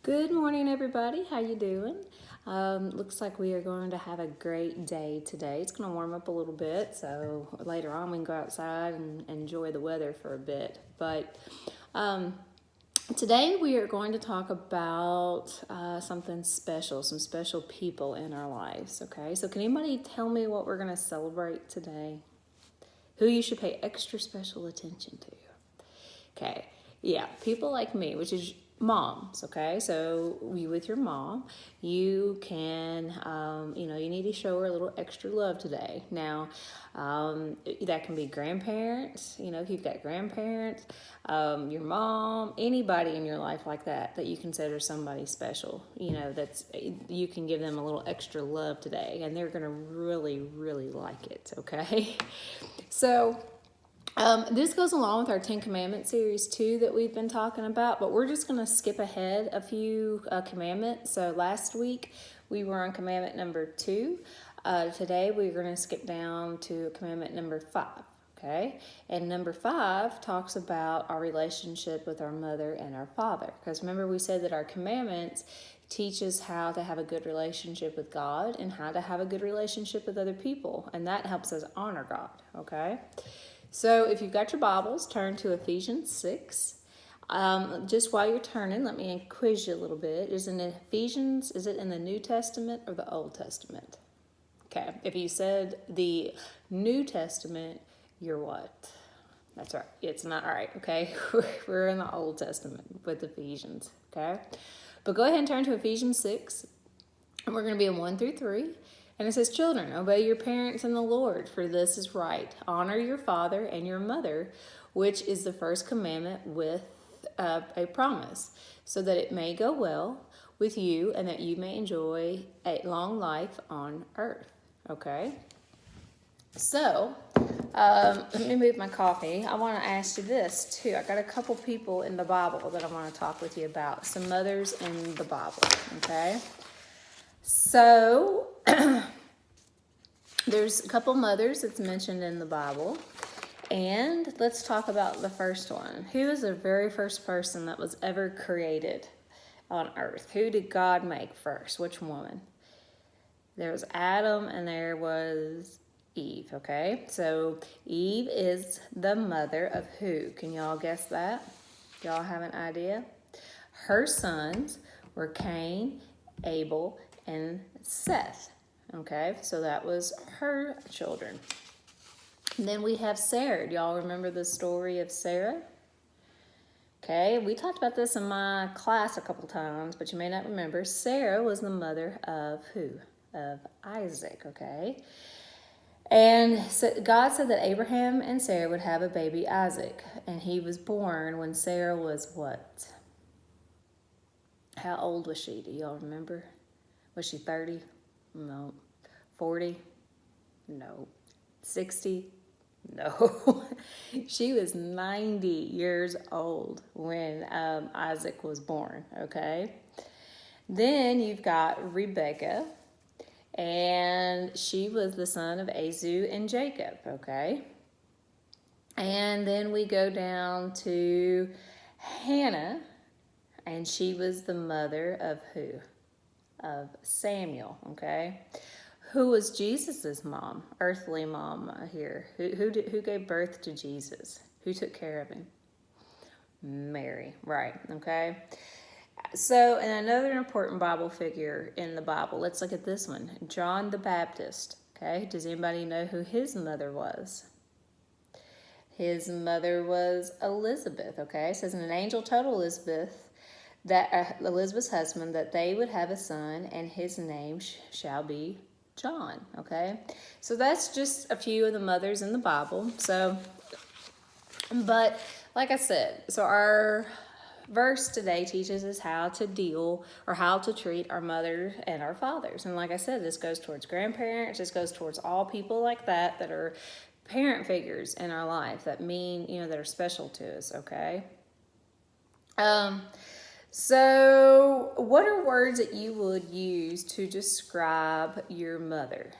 Good morning, everybody. How you doing? Looks like we are going to have a great day today. It's going to warm up a little bit, so later on we can go outside and enjoy the weather for a bit. But today we are going to talk about something special, some special people in our lives. Okay, so can anybody tell me what we're going to celebrate today? Who you should pay extra special attention to? Okay, yeah, people like me, which is moms. Okay, so you with your mom, you can, you need to show her a little extra love today. Now, that can be grandparents. If you've got grandparents, your mom, anybody in your life like that you consider somebody special. That's you can give them a little extra love today, and they're gonna really, really like it. Okay, so. This goes along with our 10 Commandments series too that we've been talking about, but we're just going to skip ahead a few commandments. So last week we were on commandment number 2. Today we're going to skip down to commandment number 5. Okay, and number 5 talks about our relationship with our mother and our father. Because remember, we said that our commandments teach us how to have a good relationship with God and how to have a good relationship with other people, and that helps us honor God. Okay. So if you've got your Bibles, turn to Ephesians 6. Just while you're turning, let me quiz you a little bit. Is it in the New Testament or the Old Testament? Okay, if you said the New Testament, you're what? That's right. It's not right, okay? We're in the Old Testament with Ephesians, okay? But go ahead and turn to Ephesians 6, and we're going to be in 1 through 3. And it says, children, obey your parents in the Lord, for this is right. Honor your father and your mother, which is the first commandment with a promise, so that it may go well with you and that you may enjoy a long life on earth. Okay? So, let me move my coffee. I want to ask you this, too. I got a couple people in the Bible that I want to talk with you about. Some mothers in the Bible, okay? So, there's a couple mothers that's mentioned in the Bible, and let's talk about the first one. Who is the very first person that was ever created on earth? Who did God make first? Which woman? There was Adam and there was Eve, okay? So Eve is the mother of who? Can y'all guess that? Y'all have an idea? Her sons were Cain, Abel, and Seth. Okay, so that was her children. And then we have Sarah. Do y'all remember the story of Sarah? Okay, we talked about this in my class a couple times, but you may not remember. Sarah was the mother of who? Of Isaac, okay? And so God said that Abraham and Sarah would have a baby, Isaac, and he was born when Sarah was what? How old was she? Do y'all remember? Was she 30? No. 40? No. 60? No. She was 90 years old when Isaac was born, okay? Then you've got Rebecca, and she was the son of Azu and Jacob, okay? And then we go down to Hannah, and she was the mother of who? Of Samuel, okay? Who was Jesus's mom, earthly mom here? Who gave birth to Jesus? Who took care of him? Mary, right, okay? So, and another important Bible figure in the Bible, let's look at this one. John the Baptist, okay? Does anybody know who his mother was? His mother was Elizabeth, okay? It says, and an angel told Elizabeth, Elizabeth's husband, that they would have a son, and his name shall be John, okay? So that's just a few of the mothers in the Bible. So, but like I said, so our verse today teaches us how to deal or how to treat our mothers and our fathers. And like I said, this goes towards grandparents. This goes towards all people like that are parent figures in our life that mean, that are special to us, okay? So what are words that you would use to describe your mother?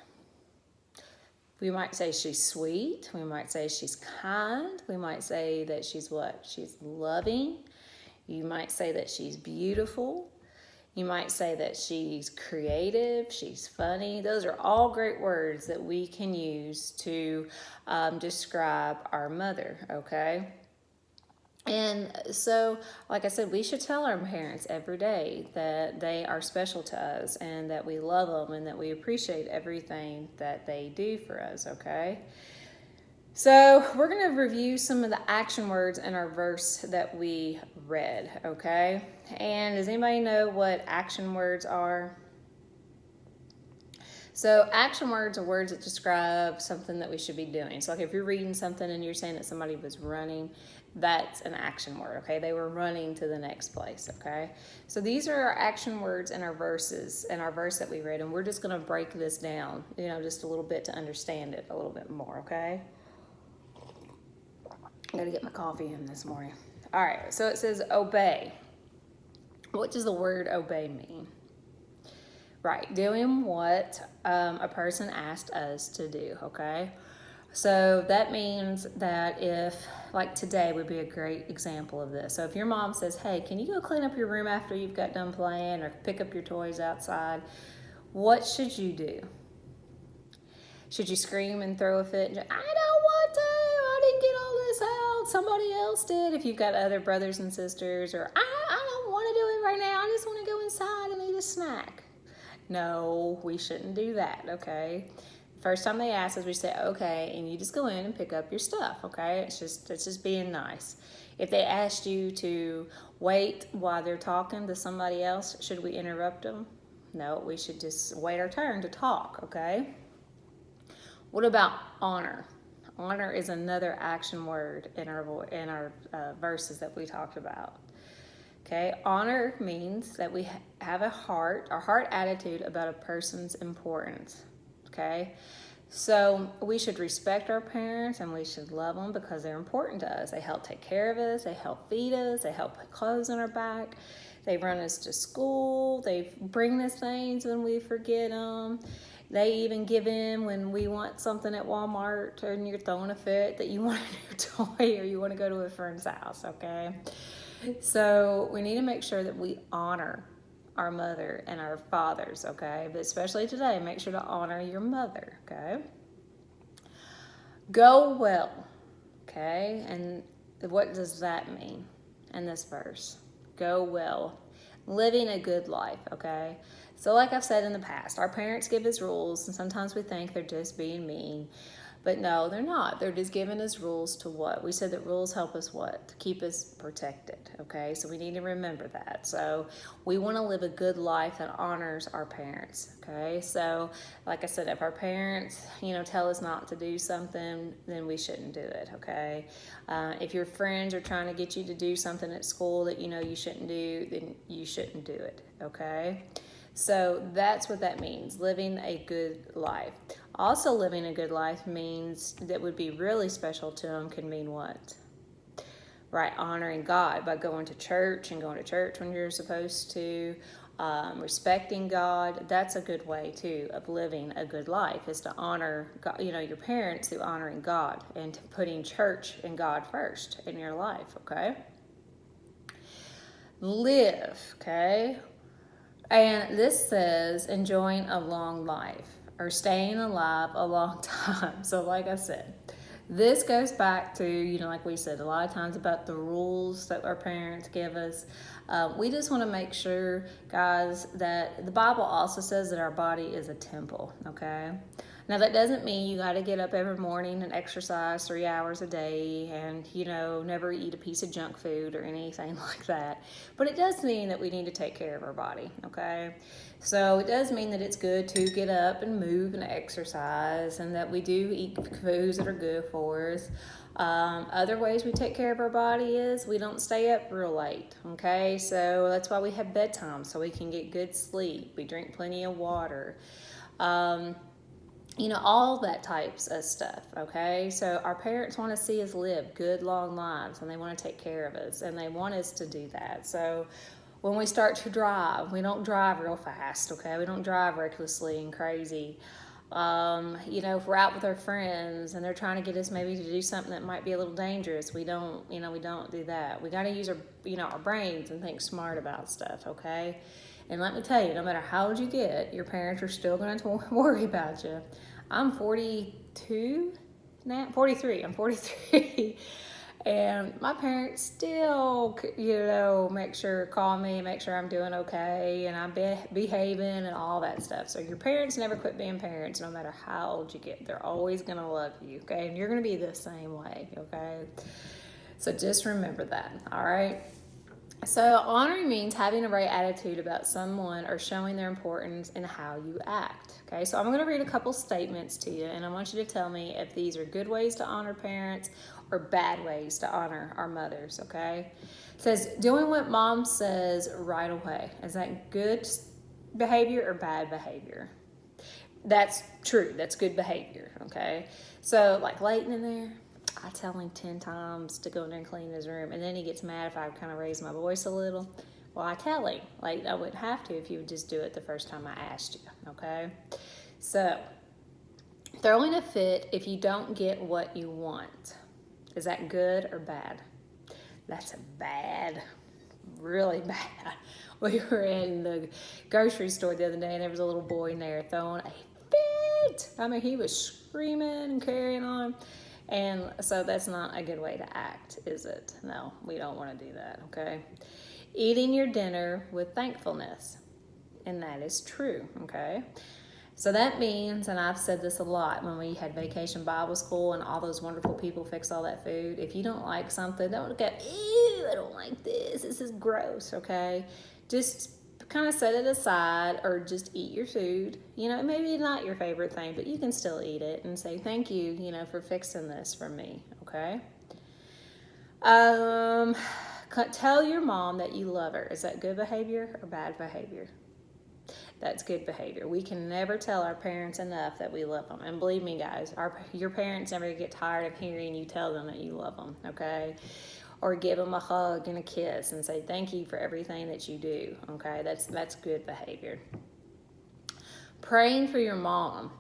We might say she's sweet. We might say she's kind. We might say that she's what? She's loving. You might say that she's beautiful. You might say that she's creative, she's funny. Those are all great words that we can use to describe our mother, okay? And so, like I said, we should tell our parents every day that they are special to us and that we love them and that we appreciate everything that they do for us, okay? So, we're going to review some of the action words in our verse that we read, okay? And does anybody know what action words are? So, action words are words that describe something that we should be doing. So, like if you're reading something and you're saying that somebody was running, that's an action word, okay? They were running to the next place, okay? So, these are our action words in our verses, in our verse that we read, and we're just going to break this down, just a little bit to understand it a little bit more, okay? I gotta get my coffee in this morning. All right, so it says obey. What does the word obey mean? Right, doing what a person asked us to do, okay? So that means that if, like today would be a great example of this. So if your mom says, hey, can you go clean up your room after you've got done playing or pick up your toys outside? What should you do? Should you scream and throw a fit? I don't want to. I didn't get all this out. Somebody else did. If you've got other brothers and sisters, or I don't want to do it right now. I just want to go inside and eat a snack. No, we shouldn't do that, okay? First time they ask us, we say, okay, and you just go in and pick up your stuff, okay? It's just being nice. If they asked you to wait while they're talking to somebody else, should we interrupt them? No, we should just wait our turn to talk, okay? What about honor? Honor is another action word in our verses that we talked about. Okay, honor means that we have a heart attitude about a person's importance. Okay, so we should respect our parents and we should love them because they're important to us. They help take care of us, they help feed us, they help put clothes on our back, they run us to school, they bring us things when we forget them. They even give in when we want something at Walmart and you're throwing a fit that you want a new toy or you want to go to a friend's house, okay? So we need to make sure that we honor our mother and our fathers, okay? But especially today, make sure to honor your mother, okay? Go well, okay? And what does that mean in this verse? Go well. Living a good life, okay? So like I've said in the past, our parents give us rules, and sometimes we think they're just being mean. But no, they're not. They're just giving us rules to what? We said that rules help us what? To keep us protected, okay? So we need to remember that. So we want to live a good life that honors our parents, okay? So like I said, if our parents, tell us not to do something, then we shouldn't do it, okay? If your friends are trying to get you to do something at school that you shouldn't do, then you shouldn't do it, okay? So that's what that means, living a good life. Also, living a good life means that would be really special to them can mean what? Right, honoring God by going to church when you're supposed to, respecting God. That's a good way too of living a good life, is to honor God, your parents through honoring God and putting church and God first in your life, okay? Live, okay? And this says enjoying a long life or staying alive a long time. So like I said, this goes back to, like we said, a lot of times about the rules that our parents give us. We just want to make sure, guys, that the Bible also says that our body is a temple, okay? Now, that doesn't mean you got to get up every morning and exercise 3 hours a day and, never eat a piece of junk food or anything like that. But it does mean that we need to take care of our body, okay? So it does mean that it's good to get up and move and exercise and that we do eat foods that are good for us. Other ways we take care of our body is we don't stay up real late, okay? So that's why we have bedtime, so we can get good sleep. We drink plenty of water. All that types of stuff, okay? So our parents want to see us live good, long lives, and they want to take care of us, and they want us to do that. So when we start to drive, we don't drive real fast, okay? We don't drive recklessly and crazy. If we're out with our friends and they're trying to get us maybe to do something that might be a little dangerous, we don't do that. We got to use our brains and think smart about stuff, okay? And let me tell you, no matter how old you get, your parents are still going to worry about you. I'm 42 now, 43. I'm 43. And my parents still, call me, make sure I'm doing okay, and I'm behaving and all that stuff. So your parents never quit being parents, no matter how old you get. They're always going to love you, okay? And you're going to be the same way, okay? So just remember that, all right? So honoring means having a right attitude about someone or showing their importance in how you act. Okay, so I'm going to read a couple statements to you, and I want you to tell me if these are good ways to honor parents or bad ways to honor our mothers. Okay, it says doing what mom says right away. Is that good behavior or bad behavior? That's true. That's good behavior. Okay, so like Leighton in there, I tell him 10 times to go in there and clean his room, and then he gets mad if I kind of raise my voice a little. Well, I tell him, like, I wouldn't have to if you would just do it the first time I asked you, okay? So, throwing a fit if you don't get what you want. Is that good or bad? That's a bad, really bad. We were in the grocery store the other day, and there was a little boy in there throwing a fit. I mean, he was screaming and carrying on. And so that's not a good way to act, is it? No, we don't want to do that, okay? Eating your dinner with thankfulness. And that is true, okay? So that means, and I've said this a lot when we had Vacation Bible School and all those wonderful people fix all that food. If you don't like something, don't go, ew, I don't like this. This is gross, okay? Just kind of set it aside or just eat your food. Maybe not your favorite thing, but you can still eat it and say thank you, for fixing this for me, okay? Tell your mom that you love her. Is that good behavior or bad behavior? That's good behavior. We can never tell our parents enough that we love them. And believe me, guys, your parents never get tired of hearing you tell them that you love them, okay? Or give them a hug and a kiss and say thank you for everything that you do, okay? That's good behavior. Praying for your mom.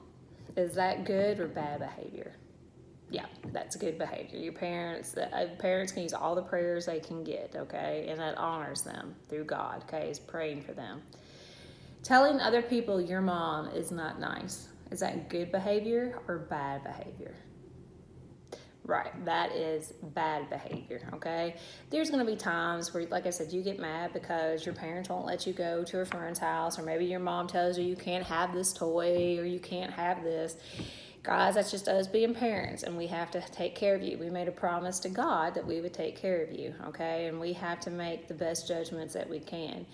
Is that good or bad behavior? Yeah, that's good behavior. Your parents can use all the prayers they can get, okay? And that honors them through God, okay? Is praying for them. Telling other people your mom is not nice. Is that good behavior or bad behavior? Right, that is bad behavior, okay? There's going to be times where, like I said, you get mad because your parents won't let you go to a friend's house, or maybe your mom tells you can't have this toy or you can't have this. Guys, that's just us being parents, and we have to take care of you. We made a promise to God that we would take care of you, okay? And we have to make the best judgments that we can.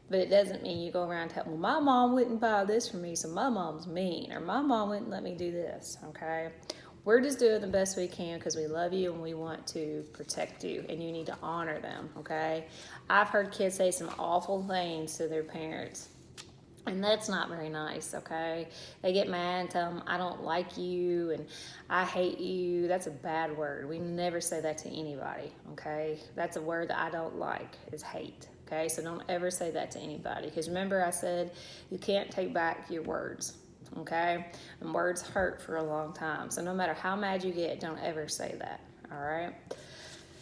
But it doesn't mean you go around telling, well, my mom wouldn't buy this for me, so my mom's mean, or my mom wouldn't let me do this, okay? We're just doing the best we can because we love you and we want to protect you, and you need to honor them, okay? I've heard kids say some awful things to their parents, and that's not very nice, okay? They get mad and tell them, I don't like you and I hate you. That's a bad word. We never say that to anybody, okay? That's a word that I don't like, is hate, okay? So don't ever say that to anybody, because remember I said you can't take back your words, okay? And words hurt for a long time. So no matter how mad you get, don't ever say that, all right?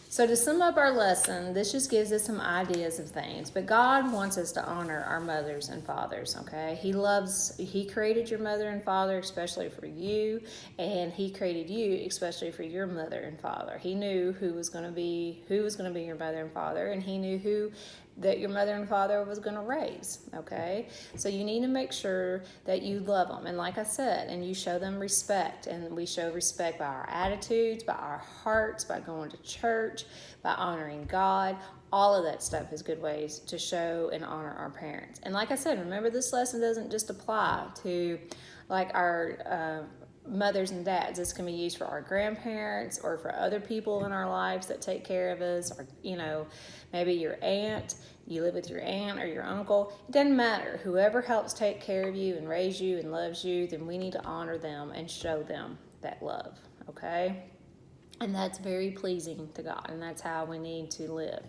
So to sum up our lesson, this just gives us some ideas of things. But God wants us to honor our mothers and fathers, okay? He created your mother and father especially for you, and He created you especially for your mother and father. He knew who was going to be your mother and father, and He knew who that your mother and father was going to raise, okay? So you need to make sure that you love them. And like I said, and you show them respect. And we show respect by our attitudes, by our hearts, by going to church, by honoring God. All of that stuff is good ways to show and honor our parents. And like I said, remember, this lesson doesn't just apply to like our mothers and dads. This can be used for our grandparents or for other people in our lives that take care of us, or maybe your aunt. You live with your aunt or your uncle. It doesn't matter. Whoever helps take care of you and raise you and loves you, then we need to honor them and show them that love, okay? And that's very pleasing to God, and that's how we need to live.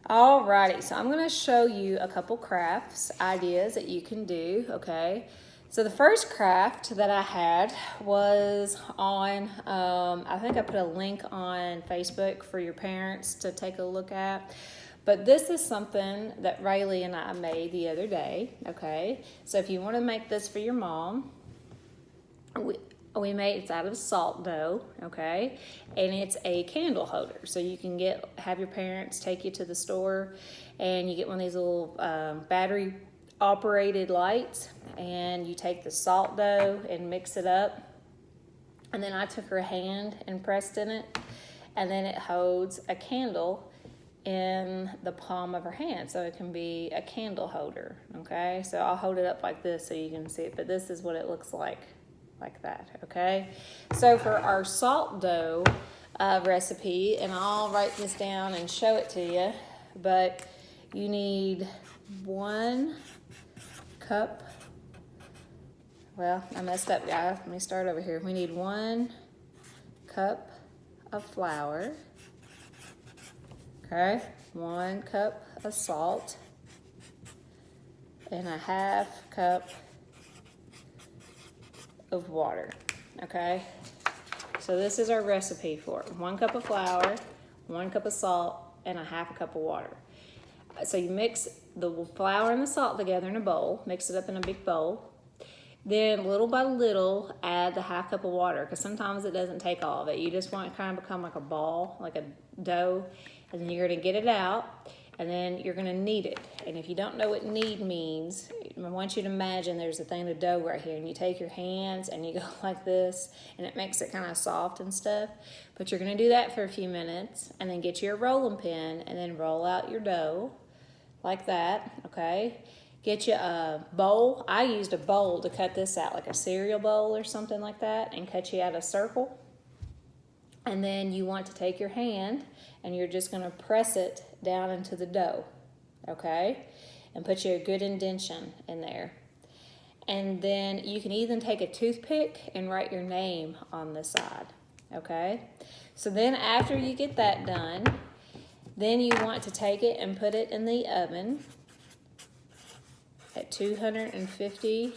Alrighty, so I'm going to show you a couple crafts ideas that you can do, okay? So the first craft that I had was on, I think I put a link on Facebook for your parents to take a look at. But this is something that Rayleigh and I made the other day, okay? So if you want to make this for your mom, we made, it's out of salt dough, okay? And it's a candle holder. So you can have your parents take you to the store and you get one of these little battery operated lights, and you take the salt dough and mix it up. And then I took her hand and pressed in it, and then it holds a candle in the palm of her hand, so it can be a candle holder, okay? So I'll hold it up like this so you can see it, but this is what it looks like that, okay? So for our salt dough recipe, and I'll write this down and show it to you, but you need 1 cup, well, I messed up, guys. Let me start over here. We need 1 cup of flour, okay? 1 cup of salt, and a 1/2 cup of water, okay? So this is our recipe for it. 1 cup of flour, 1 cup of salt, and a 1/2 cup of water. So you mix the flour and the salt together in a bowl, mix it up in a big bowl. Then little by little, add the 1/2 cup of water, because sometimes it doesn't take all of it. You just want it to kind of become like a ball, like a dough, and then you're gonna get it out, and then you're gonna knead it. And if you don't know what knead means, I want you to imagine there's a thing of dough right here, and you take your hands and you go like this, and it makes it kind of soft and stuff. But you're gonna do that for a few minutes, and then get your rolling pin, and then roll out your dough like that, okay? Get you a bowl. I used a bowl to cut this out, like a cereal bowl or something like that, and cut you out a circle. And then you want to take your hand, and you're just gonna press it down into the dough, okay? And put you a good indentation in there. And then you can even take a toothpick and write your name on the side, okay? So then after you get that done, then you want to take it and put it in the oven at 250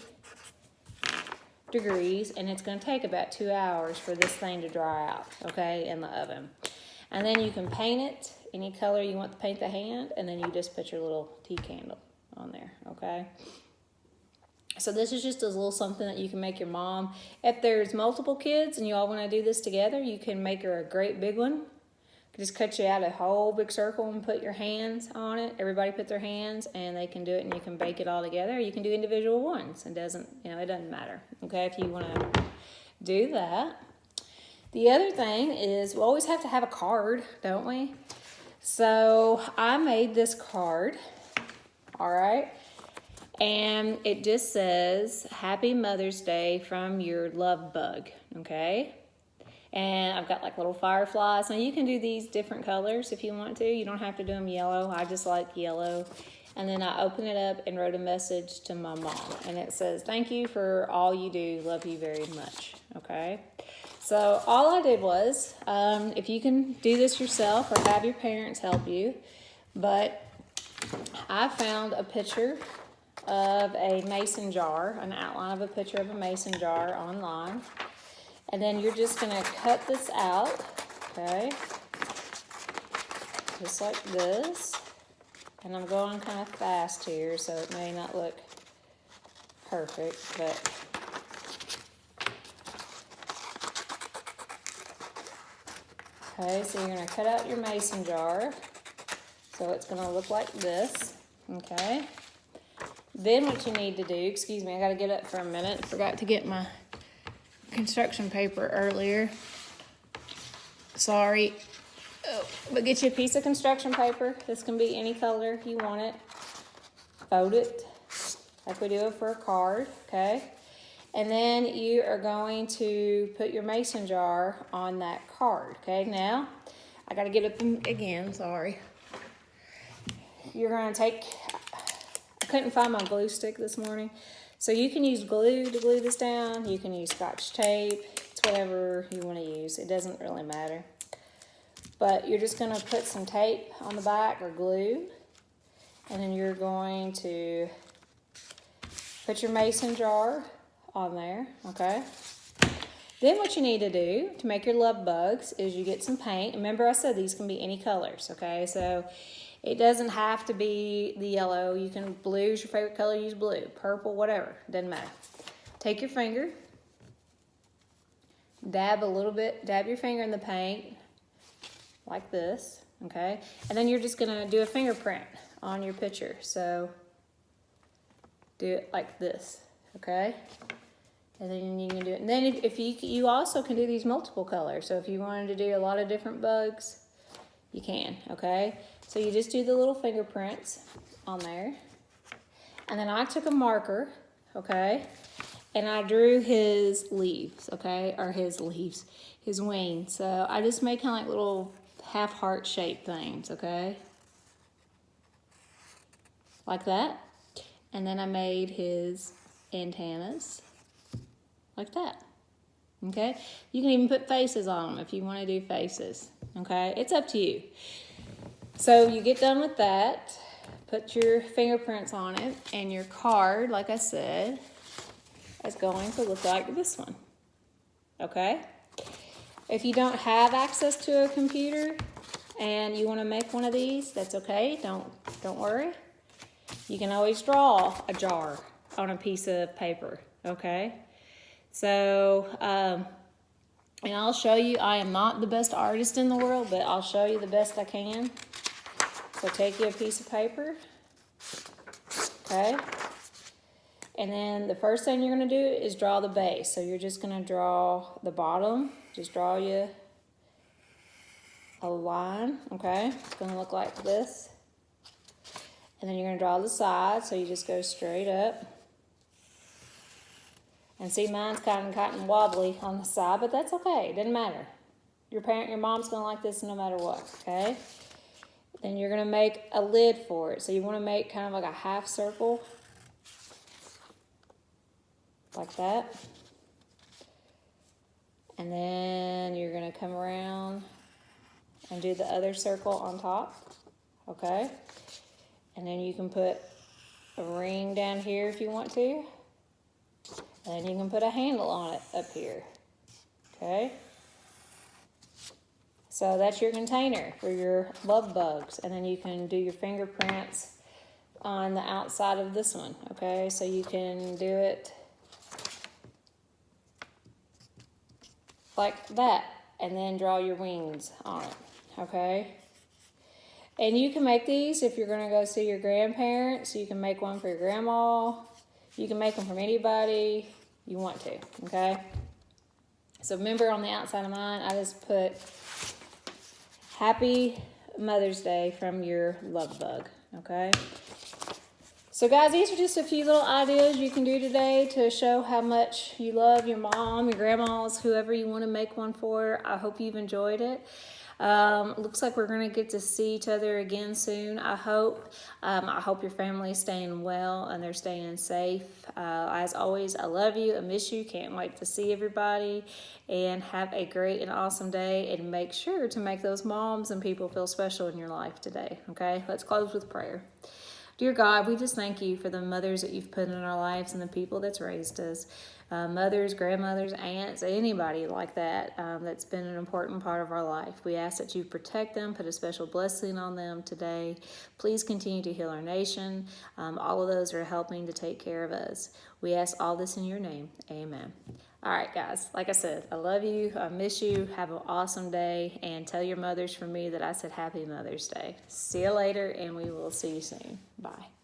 degrees, and it's going to take about 2 hours for this thing to dry out, okay, in the oven. And then you can paint it any color you want to paint the hand, and then you just put your little tea candle on there, okay? So this is just a little something that you can make your mom. If there's multiple kids and you all want to do this together, you can make her a great big one. Just cut you out a whole big circle and put your hands on it. Everybody put their hands, and they can do it, and you can bake it all together. You can do individual ones. It doesn't matter, okay, if you want to do that. The other thing is we always have to have a card, don't we? So I made this card, all right, and it just says, Happy Mother's Day from your love bug, okay? And I've got like little fireflies. Now you can do these different colors if you want to. You don't have to do them yellow. I just like yellow. And then I open it up and wrote a message to my mom. And it says, thank you for all you do. Love you very much. Okay. So all I did was, if you can do this yourself or have your parents help you, but I found a picture of a mason jar, an outline of a picture of a mason jar online. And then you're just going to cut this out, okay, just like this. And I'm going kind of fast here, so it may not look perfect, but okay, so you're going to cut out your mason jar. So it's going to look like this, okay. Then what you need to do, excuse me, I got to get up for a minute. Forgot to get my construction paper earlier. Sorry. Oh, but get you a piece of construction paper. This can be any color you want it. Fold it like we do it for a card, okay? And then you are going to put your mason jar on that card, okay? Now, I got to get up again, sorry. You're going to take, I couldn't find my glue stick this morning. So you can use glue to glue this down. You can use Scotch tape. It's whatever you want to use. It doesn't really matter. But you're just going to put some tape on the back or glue. And then you're going to put your mason jar on there, okay? Then what you need to do to make your love bugs is you get some paint. Remember I said these can be any colors, okay? So it doesn't have to be the yellow. You can, blue is your favorite color, use blue. Purple, whatever, doesn't matter. Take your finger, dab a little bit, dab your finger in the paint like this, okay? And then you're just gonna do a fingerprint on your picture. So do it like this, okay? And then you can do it. And then if you also can do these multiple colors. So if you wanted to do a lot of different bugs, you can, okay? So you just do the little fingerprints on there. And then I took a marker, okay? And I drew his leaves, okay? Or his leaves, his wings. So I just made kind of like little half heart shaped things, okay? Like that. And then I made his antennas like that, okay? You can even put faces on them if you want to do faces, okay? It's up to you. So you get done with that, put your fingerprints on it, and your card, like I said, is going to look like this one, okay? If you don't have access to a computer and you want to make one of these, that's okay. Don't worry. You can always draw a jar on a piece of paper, okay? So, and I'll show you, I am not the best artist in the world, but I'll show you the best I can. So take you a piece of paper, okay? And then the first thing you're gonna do is draw the base. So you're just gonna draw the bottom, just draw you a line, okay? It's gonna look like this. And then you're gonna draw the side, so you just go straight up. And see, mine's kind of wobbly on the side, but that's okay, it doesn't matter. Your mom's gonna like this no matter what, okay? Then you're gonna make a lid for it. So you wanna make kind of like a half circle, like that. And then you're gonna come around and do the other circle on top, okay? And then you can put a ring down here if you want to. And you can put a handle on it up here, okay? So that's your container for your love bugs. And then you can do your fingerprints on the outside of this one, okay? So you can do it like that and then draw your wings on it, okay? And you can make these if you're gonna go see your grandparents. You can make one for your grandma. You can make them from anybody you want to, okay? So remember on the outside of mine, I just put Happy Mother's Day from your love bug, okay? So guys, these are just a few little ideas you can do today to show how much you love your mom, your grandmas, whoever you want to make one for. I hope you've enjoyed it. Looks like we're going to get to see each other again soon, I hope. I hope your family is staying well and they're staying safe. As always, I love you. I miss you. Can't wait to see everybody. And have a great and awesome day. And make sure to make those moms and people feel special in your life today. Okay, let's close with prayer. Dear God, we just thank you for the mothers that you've put in our lives and the people that's raised us. Mothers, grandmothers, aunts, anybody like that that's been an important part of our life. We ask that you protect them, put a special blessing on them today. Please continue to heal our nation. All of those are helping to take care of us. We ask all this in your name. Amen. All right, guys, like I said, I love you. I miss you. Have an awesome day. And tell your mothers from me that I said Happy Mother's Day. See you later, and we will see you soon. Bye.